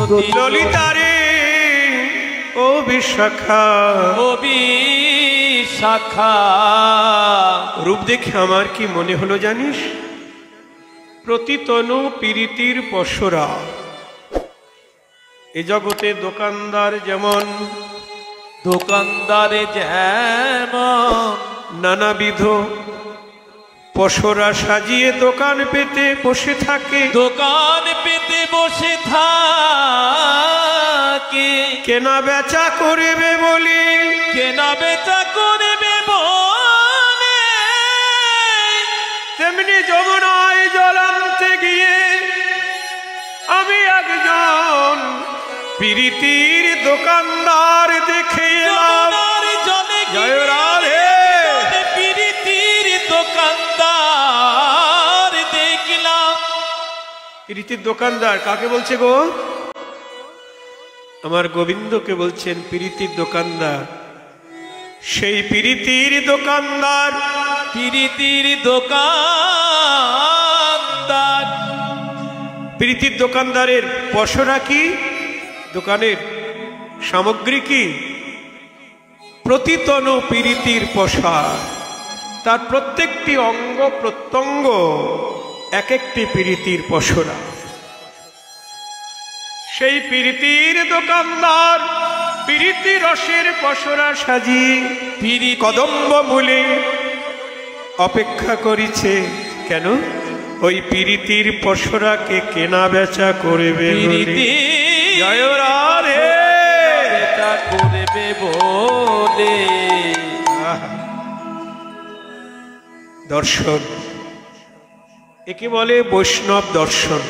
ললিতারে ও বিশাখা, ও বিশাখা। রূপ দেখে আমার কি মনে হলো জানিস? প্রতিতনু পীরিতির পশরা। এ জগতে দোকানদার যেমন দোকানদারে যেমন নানাবিধ পশরা সাজিয়ে দোকান পেতে বসে থাকে, দোকান পেতে বসে থাকে, কেনা বেচা করবে বলে, কেনা বেচা করবে বলে, তেমনি যমুনায় জল আনতে গিয়ে আমি একজন পীরিতির দোকানদার দেখে এলাম। জলে জয় রাধে। পীরিতির দোকানদার দেখলাম। পীরিতির দোকানদার কাকে বলছে গো? আমার গোবিন্দকে বলছেন পীরিতির দোকানদার। সেই পীরিতির দোকানদার, পীরিতির দোকানদার। পীরিতির দোকানদারের পসরা কি? দোকানের সামগ্রী কি? প্রতিতনু পীরিতির পসার। তার প্রত্যেকটি অঙ্গ প্রত্যঙ্গ এক একটি পীরিতির পসরা। সেই পীরিতির দোকানদার পীরিতি রসের পসরা সাজিয়ে কদম্ব মূলে অপেক্ষা করিছে। কেন? ওই পীরিতির পসরাকে কেনা বেচা করবে বলে। জয় রাধে। বেচা করবে বলে। দর্শন, একে বলে বৈষ্ণব দর্শন।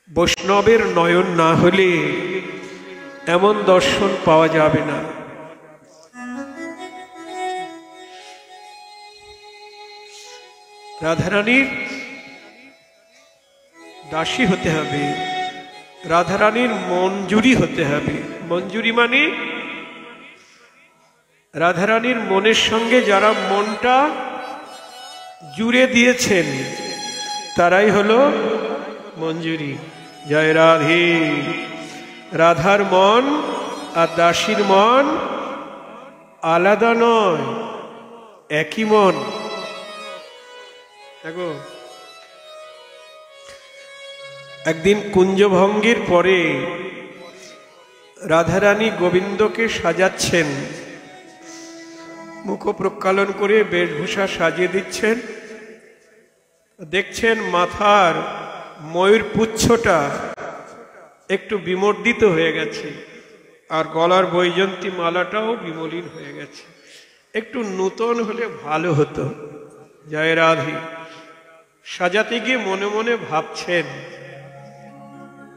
বৈষ্ণবের নয়ন না হলে এমন দর্শন পাওয়া যাবে না। রাধারানীর দাসী হতে হবে, রাধারানীর মঞ্জুরি হতে হবে। মঞ্জুরি মানে রাধারানীর মনের সঙ্গে যারা মনটা জুড়ে দিয়েছেন তারাই হলো মঞ্জুরি। জয় রাধে। রাধার মন আর দাসীর মন আলাদা নয়, একই মন। দেখো, একদিন কুঞ্জভঙ্গের পরে রাধারানী গোবিন্দকে সাজাচ্ছেন, মুখ প্রক্ষালন করে বেশভূষা সাজিয়ে দিচ্ছেন। দেখছেন মাথার ময়ূর পুচ্ছটা একটু বিমর্দিত হয়ে গেছে, আর গলার বৈজন্তী মালাটাও বিমলিন হয়ে গেছে। একটু নূতন হলে ভালো হতো। জয় রাধে। সাজাতে গিয়ে মনে মনে ভাবছেন।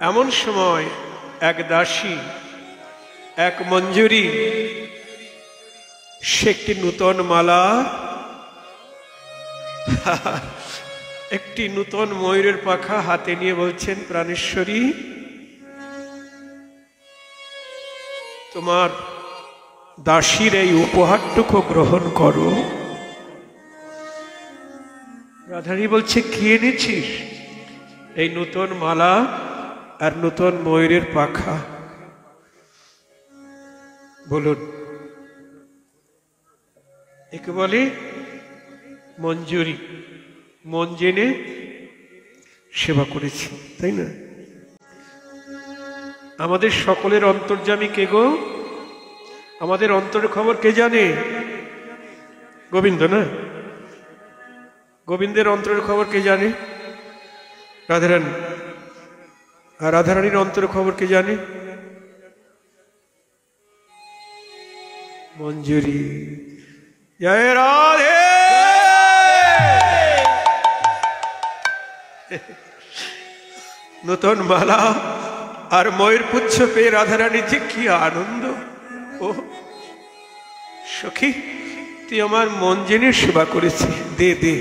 এমন সময় এক দাসী, এক মঞ্জুরি, সে একটি নূতন মালা, একটি নূতন ময়ূরের পাখা হাতে নিয়ে বলছেন, প্রাণেশ্বরী তোমার দাসীর এই উপহারটুকু গ্রহণ করো। রাধারানী বলছে, কি এনেছিস? এই নূতন মালা আর নূতন ময়ূরের পাখা। বলুন, একে বলে মঞ্জুরি। মন জেনে সেবা করেছি, তাই না? আমাদের সকলের অন্তর্যামী কে গো? আমাদের অন্তরের খবর কে জানে? গোবিন্দ না? গোবিন্দের অন্তরের খবর কে জানে? রাধারানী। আর রাধারানীর অন্তরের খবর কে জানে? মঞ্জুরি। জয় রাধে। নতুন মালা আর ময়ূর পুচ্ছ পেয়ে রাধারানী যে কি আনন্দ। ও সখী, তুই আমার মন জেনে সেবা করেছিস, দে দে।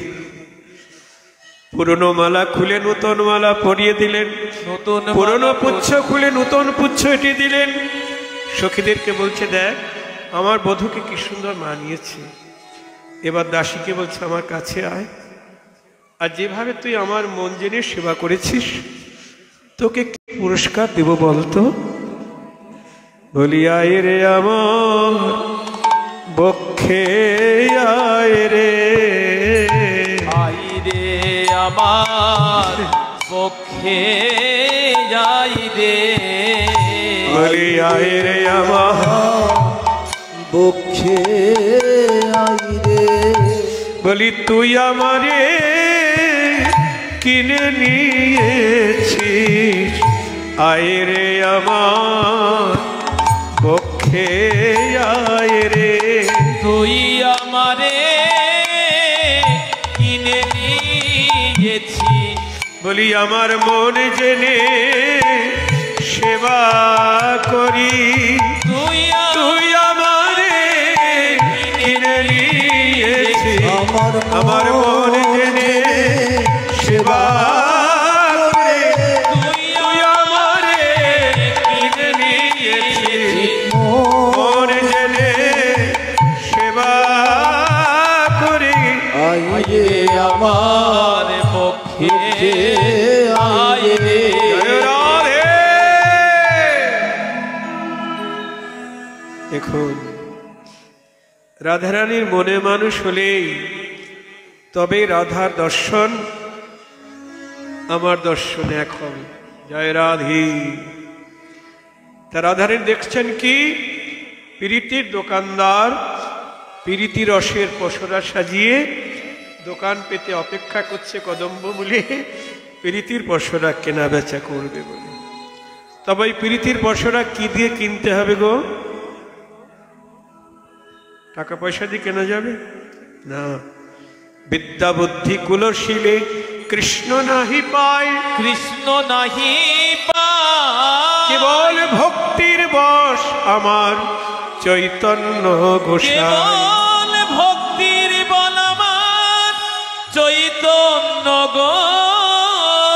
পুরনো মালা খুলে নতুন মালা পরিয়ে দিলেন, পুরনো পুচ্ছ খুলে নতুন পুচ্ছ এটি দিলেন। সখীদেরকে বলছে, দেখ আমার বধূকে কি সুন্দর মানিয়েছে। এবার দাসীকে বলছে, আমার কাছে আয়। আর যেভাবে তুই আমার মন জেনে সেবা করেছিস, তোকে কি পুরস্কার দেব বলতো? বলি আয় রে আমার বক্ষে আয় রে, আই রে আমার পক্ষে যাই রে, বলি আয় রে আমার বক্ষে আই রে, বলি তুই আমারে কিনে নিয়েছিস, আয় রে আমার বক্ষে আয় রে, তুই আমারে কিনে নিয়েছিস, বলি আমার মন জেনে সেবা করি, তুই তুই আমারে কিনে নিয়েছিস, আমার মন জেনে সেবা করে, তুই আমারে কিনে নিয়েছিস, মন জেনে সেবা করে, আই আই রে রে আমার পক্ষে আই রে, রাধে। দেখুন, রাধারানীর মনে মানুষ হলেই তবে রাধার দর্শন আমার দর্শন এক হবে। জয় রাধে। তা রাধারানী দেখছেন কি, প্রীতির দোকানদার প্রীতি রসের পসরা সাজিয়ে দোকান পেতে অপেক্ষা করছে কদম্ব মূলে, প্রীতির পসরা কেনা বেচা করবে বলে। তবে এই প্রীতির পসরা কি দিয়ে কিনতে হবে গো? টাকা পয়সা দিয়ে কেনা যাবে না। বিদ্যা বুদ্ধি কুলশীলে কৃষ্ণ নাহি পায়, কৃষ্ণ নাহি পায়, কেবল ভক্তির বশ আমার চৈতন্য গোসাই, কেবল ভক্তির বল আমার চৈতন্য গোসাই।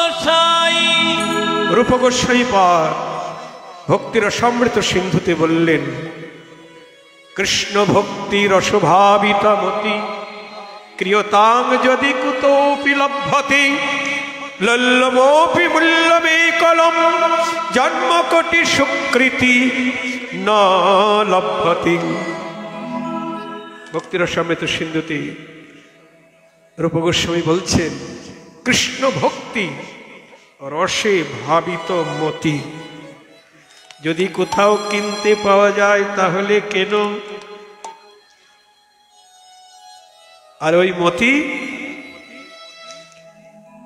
রূপ গোস্বাই পার ভক্তির সমৃত সিন্ধুতে বললেন, কৃষ্ণ ভক্তি রসভাবিতা মতি ক্রিয়তাং যদি কুতোপি লভ্যতে, লল্লভোপি মূল্যমে কলম জন্মকোটি সুকৃতি ন লভ্যতে। ভক্তির সমৃত সিন্ধুতে রূপ গোস্বামী বলছেন, কৃষ্ণ ভক্তি রসে ভাবিত মতি যদি কোথাও কিনতে পাওয়া যায় তাহলে কেন? আর ওই মতি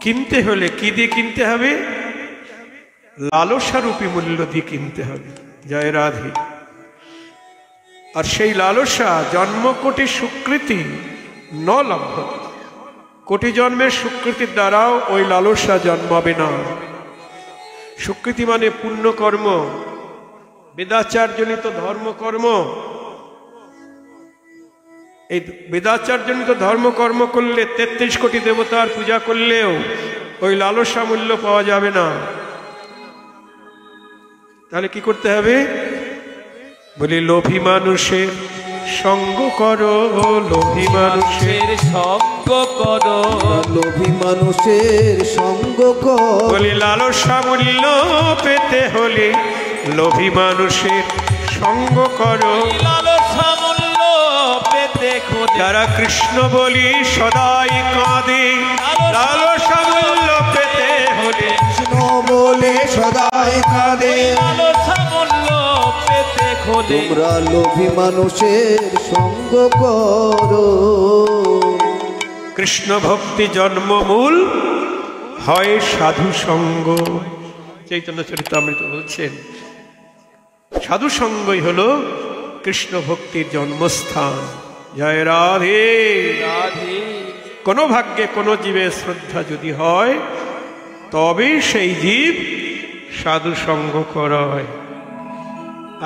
কিনতে হলে কি দিয়ে কিনতে হবে? লালসারূপী মূল্য দিয়ে কিনতে হবে। জয় রাধে। আর সেই লালসা জন্মকোটি সুকৃতি ন লভ্য, কোটি জন্মের সুকৃতির দ্বারাও ওই লালসা জন্মাবে না। সুকৃতি মানে পুণ্যকর্ম, বেদাচারজনিত ধর্মকর্ম। এই বেদাচারজনিত ধর্মকর্ম করলে ৩৩ কোটি দেবতার পূজা করলেও ওই লালসা মূল্য পাওয়া যাবে না। তাহলে কি করতে হবে? বলি লোভী মানুষের সঙ্গ করো, লোভী মানুষের সঙ্গ করো, লোভী মানুষের সঙ্গ কর, বলি লালসা মূল্য পেতে হলে লোভী মানুষের সঙ্গ করো। লালসা মূল্য পেতে খোঁজে, যারা কৃষ্ণ বলি সদাই কাঁদে, লালসা মূল্য পেতে হলে কৃষ্ণ বলে সদাই কাঁদে, লালসা মূল্য পেতে খোঁজে। তোমরা লোভী মানুষের সঙ্গ করো। কৃষ্ণ ভক্তি জন্মমূল হয় সাধু সঙ্গ। চৈতন্য চরিতামৃত বলছেন, সাধু সঙ্গই হলো কৃষ্ণ ভক্তির জন্মস্থান। জয় রাধে। রাধে। কোনো ভাগ্যে কোনো জীবের শ্রদ্ধা যদি হয় তবে সেই জীব সাধু সঙ্গ করায়।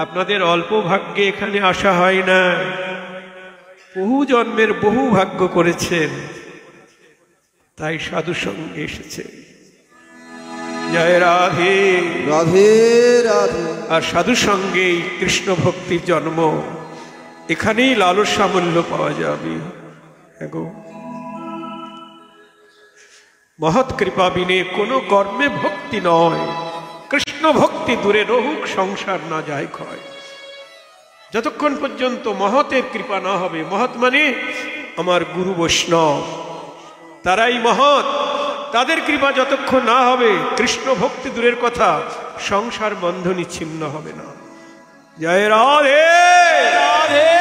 আপনাদের অল্প ভাগ্যে এখানে আসা হয় না, বহু জন্মের বহু ভাগ্য করেছেন, তাই সাধু সঙ্গে এসেছে। জয় রাধে। রাধে রাধে। আর সাধু সঙ্গেই কৃষ্ণ ভক্তির জন্ম, এখানেই লালসা মূল্য পাওয়া যাবে। মহৎ কৃপা বিনে কোনো কর্মে ভক্তি নয়। কৃষ্ণ ভক্তি দূরে রহুক, সংসার না যায় ক্ষয়। যতক্ষণ পর্যন্ত মহতের কৃপা না হবে, মহৎ মানে আমার গুরু বৈষ্ণব, তারাই মহৎ, তাদের কৃপা যতক্ষণ না হবে, কৃষ্ণ ভক্তি দূরের কথা, সংসার বন্ধনী ছিন্ন হবে না। জয় রাধে রাধে।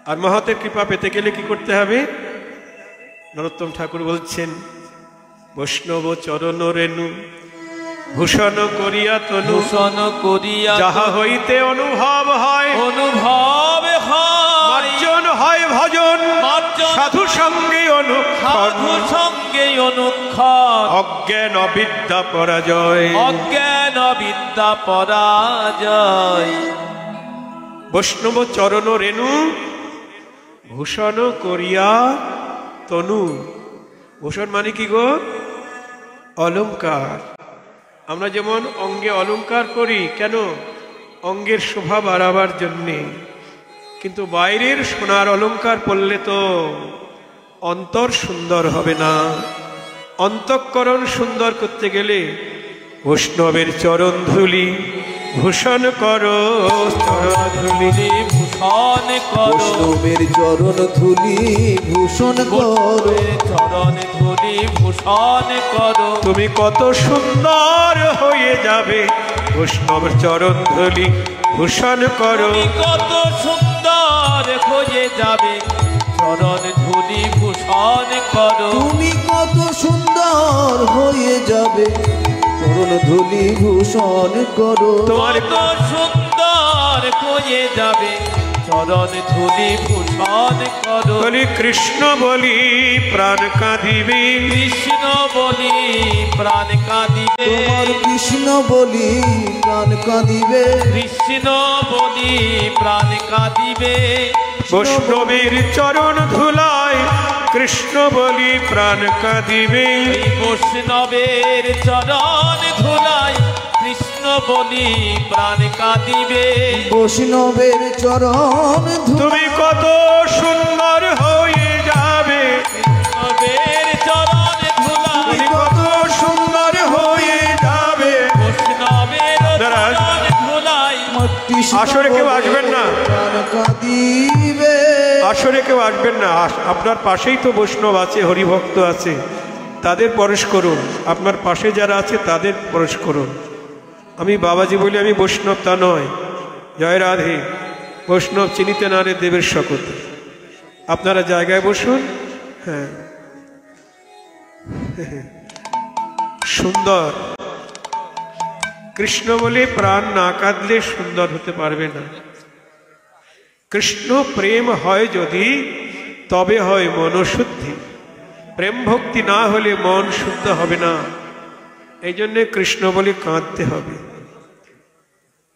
আর মহতের কৃপা পেতে গেলে কি করতে হবে? নরোত্তম ঠাকুর বলছেন, বৈষ্ণব চরণ রেণু ভূষণ করিয়া তনু, ভূষণ করিয়া যাহা হইতে অনুভব হয়, অনুভব হয়, মার্জন হয় ভজন, মার্জন সাধু সঙ্গে সাধু অনুক্ষণ, সঙ্গে অনুক্ষণ, অজ্ঞান অবিদ্যা পরাজয়। অজ্ঞান বিদ্যা পরাজয়। বৈষ্ণব চরণ রেণু ভূষণ করিয়া তনু। ভূষণ মানে কি গো? অলংকার। আমরা যেমন অঙ্গে অলংকার করি, কেন? অঙ্গের শোভা বাড়াবার জন্যে। কিন্তু বাইরের সোনার অলংকার পরলে তো অন্তর সুন্দর হবে না। অন্তঃকরণ সুন্দর করতে গেলে বৈষ্ণবের চরণ ধুলি ভূষণ করো, চরণ ধুলি ভূষণ করো, বৈষ্ণবের চরণ ধুলি ভূষণ করো। চরণ ধুলি ভূষণ করো। তুমি কত সুন্দর হয়ে যাবে, বৈষ্ণবের চরণ ধুলি ভূষণ করো। তুমি কত সুন্দর হয়ে যাবে, চরণ ধুলি ভূষণ করো। তুমি কত সুন্দর হয়ে যাবে, চরণ ধুলি ভূষণ করো। তোমার কত সুন্দর হয়ে যাবে, চরণ ধুলি ভূষণ করো। বলি কৃষ্ণ বলি প্রাণ কাঁদিবে, কৃষ্ণ বলি প্রাণ কাঁদিবে, তোমার কৃষ্ণ বলি প্রাণ কাঁদিবে। কৃষ্ণ বলি প্রাণ কাঁদিবে। বৈষ্ণবের চরণ ধুলায় কৃষ্ণ বলি প্রাণ কাঁদিবে। এই বৈষ্ণবের চরণ ধুলায় কৃষ্ণ বলি প্রাণ কাঁদিবে। বৈষ্ণবের চরণ তুমি কত সুন্দর হয়ে যাবে, বৈষ্ণবের চরণ ধুলায় তুমি কত সুন্দর হয়ে যাবে। বৈষ্ণবের দাঁড়ান। চরণ ধুলায় আসরে কেউ আসবেন না, প্রাণ কাঁদিবে। আসরে কেউ আসবেন না। আপনার পাশেই তো বৈষ্ণব আছে, হরিভক্ত আছে, তাদের পরশ করুন। আপনার পাশে যারা আছে তাদের পরশ করুন। আমি বাবাজি বলি আমি বৈষ্ণব, তা নয়। জয় রাধে। বৈষ্ণব চিনিতে না রে দেবের শকত। আপনারা জায়গায় বসুন। হ্যাঁ, সুন্দর। কৃষ্ণ বলে প্রাণ না কাঁদলে সুন্দর হতে পারবে না। কৃষ্ণ প্রেম হয় যদি, তবে হয় মনশুদ্ধি। প্রেম ভক্তি না হলে মন শুদ্ধ হবে না। এই জন্যে কৃষ্ণ বলে কাঁদতে হবে।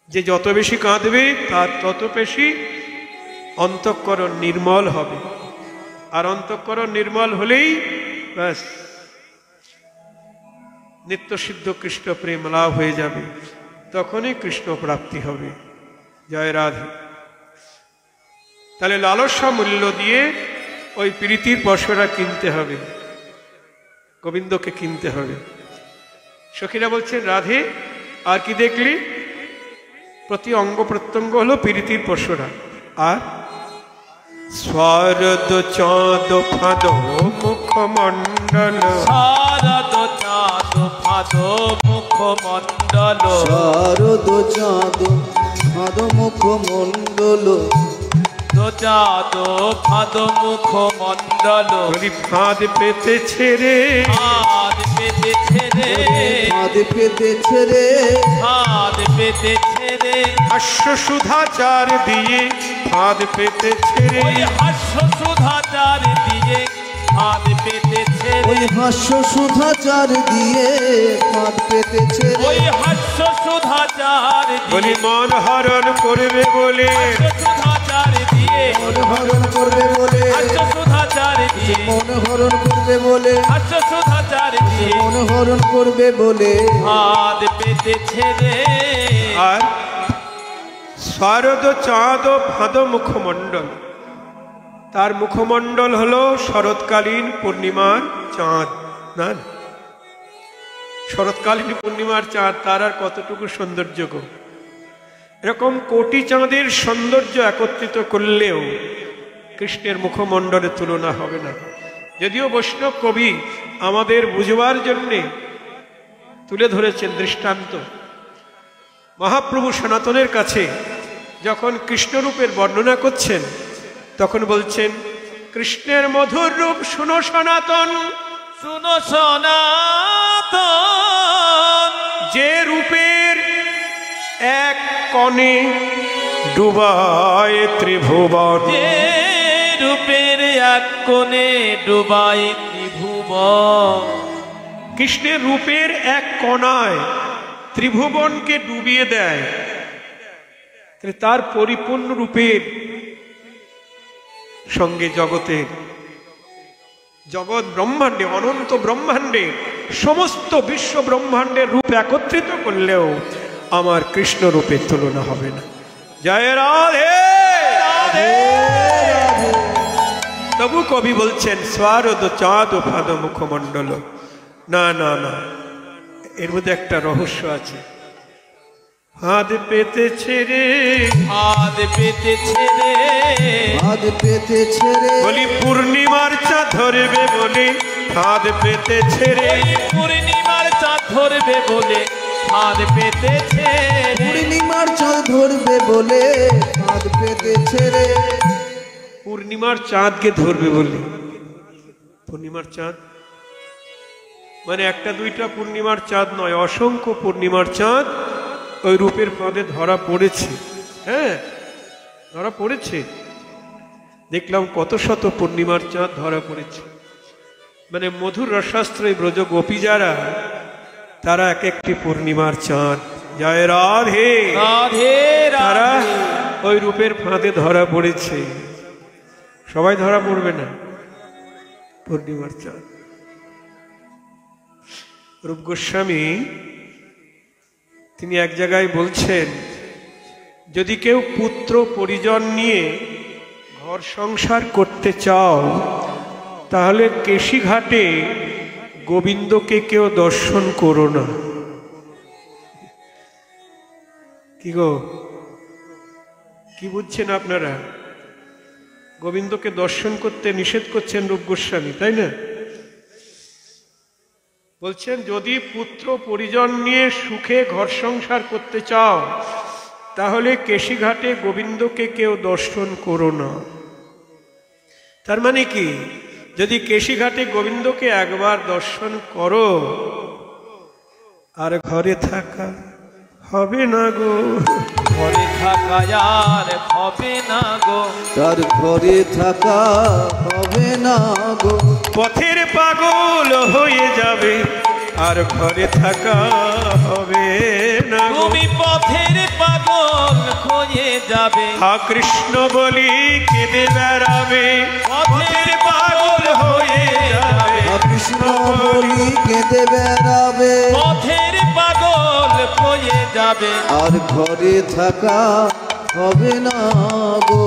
যে যত বেশি কাঁদবে তার তত বেশি অন্তঃকরণ নির্মল হবে। আর অন্তঃকরণ নির্মল হলেই ব্যাস নিত্যসিদ্ধ কৃষ্ণ প্রেম লাভ হয়ে যাবে। তখনই কৃষ্ণ প্রাপ্তি হবে। জয় রাধে। তাহলে লালসা মূল্য দিয়ে ওই প্রীতির পশরা কিনতে হবে, গোবিন্দকে কিনতে হবে। সখীরা বলছেন, রাধে আর কি দেখলি? প্রতি অঙ্গ প্রত্যঙ্গ হলো প্রীতির পশরা। আর স্বরদ চাঁদ ফাদ মুখমণ্ডল, শারদ চাঁদ ফাদ মুখমণ্ডল, শারদ চাঁদ ফাদ মুখমণ্ডল, চাঁদ ফাদ মুখমণ্ডল। বলি ফাঁদ পেতেছে রে, ফাঁদ পেতেছে রে, ফাঁদ পেতেছে রে, ফাঁদ পেতেছে রে। হাস্য সুধাচার দিয়ে ফাঁদ পেতেছে রে। ওই হাস্য সুধাচার দিয়ে ফাঁদ পেতেছে রে। ওই হাস্য সুধাচার দিয়ে ফাঁদ পেতেছে ওই রে। হাস্য সুধাচার বলি দিয়ে, মন হরণ করবে বলে, হাস্য সুধাচার দিয়ে, মন হরণ করবে বলে, হাস্য সুধাচার দিয়ে, মন হরণ করবে বলে, হাস্য সুধাচার দিয়ে মন হরণ করবে বলে। ফাঁদ পেতেছে রে। আর শারদ চাঁদ ফাঁদ মুখমণ্ডল, তার মুখমণ্ডল হলো শরৎকালীন পূর্ণিমার চাঁদ। না, শরৎকালীন পূর্ণিমার চাঁদ তার আর কতটুকু সৌন্দর্য গো। এরকম কোটি চাঁদের সৌন্দর্য একত্রিত করলেও কৃষ্ণের মুখমণ্ডলের তুলনা হবে না। যদিও বৈষ্ণব কবি আমাদের বুঝবার জন্যে তুলে ধরেছেন দৃষ্টান্ত। মহাপ্রভু সনাতনের কাছে যখন কৃষ্ণরূপের বর্ণনা করছেন তখন বলছেন, কৃষ্ণের মধুর রূপ শুনো সনাতন, শুনো সনাতন, যে রূপের এক কণে ডুবায় ত্রিভুবন। যে রূপের এক কোণে ডুবায় ত্রিভুবন। কৃষ্ণের রূপের এক কণায় ত্রিভুবনকে ডুবিয়ে দেয়। তার পরিপূর্ণ রূপের সঙ্গে জগতের জগৎ ব্রহ্মাণ্ডে, অনন্ত ব্রহ্মাণ্ডে, সমস্ত বিশ্ব ব্রহ্মাণ্ডের রূপ একত্রিত করলেও আমার কৃষ্ণ রূপের তুলনা হবে না। জয় রাধে রাধে। তবু কবি বলছেন স্বারদ চাঁদ ফাদ মুখমণ্ডল। না না না, এর মধ্যে একটা রহস্য আছে। ফাঁদ পেতেছে রে, ফাঁদ পেতেছে রে, ফাঁদ পেতেছে রে, বলি পূর্ণিমার চাঁদ ধরবে বলে ফাঁদ পেতেছে রে। পূর্ণিমার চাঁদ ধরবে বলে ফাঁদ পেতেছে রে। পূর্ণিমার চাঁদ ধরবে বলে ফাঁদ পেতেছে রে। পূর্ণিমার চাঁদকে ধরবে বলে, পূর্ণিমার চাঁদ মানে একটা দুইটা পূর্ণিমার চাঁদ নয়, অসংখ্য পূর্ণিমার চাঁদ ওই রূপের ফাঁদে ধরা পড়েছে। হ্যাঁ, ধরা পড়েছে। দেখলাম কত শত পূর্ণিমার চাঁদ ধরা পড়েছে। মানে মধুর রসাস্ত্রয় ব্রজ গোপী যারা, তারা এক একটি পূর্ণিমার চাঁদ। জয় রাধে রাধে তারা রাধে। ওই রূপের ফাঁদে ধরা পড়েছে। সবাই ধরা পড়বে না। পূর্ণিমার চাঁদ। রূপ গোস্বামী তিনি এক জায়গায় বলছেন, যদি কেউ পুত্র পরিজন নিয়ে ঘর সংসার করতে চাও তাহলে কেশিঘাটে গোবিন্দকে কেউ দর্শন করো না। কি গো, কি বুঝছেন আপনারা? গোবিন্দকে দর্শন করতে নিষেধ করছেন রূপ গোস্বামী, তাই না? বলছেন যদি পুত্র পরিজন নিয়ে সুখে ঘর সংসার করতে চাও তাহলে কেশিঘাটে গোবিন্দকে কেউ দর্শন করো না। তার মানে কি, যদি কেশিঘাটে গোবিন্দকে একবার দর্শন করো আর ঘরে থাকা হবে না গো। ঘরে থাকা আর হবে না গো। তার ঘরে থাকা হবে না গো। পথের পাগল হয়ে যাবে আর ঘরে থাকা হবে না গো। তুমি পথের পাগল হয়ে যাবে। হা কৃষ্ণ বলি কেঁদে বেড়াবে, পথের পাগল হয়ে যাবে। কৃষ্ণ বলি কেঁদে বেড়াবে, পথের পাগল হয়ে যাবে। আর ঘরে থাকা হবে না গো।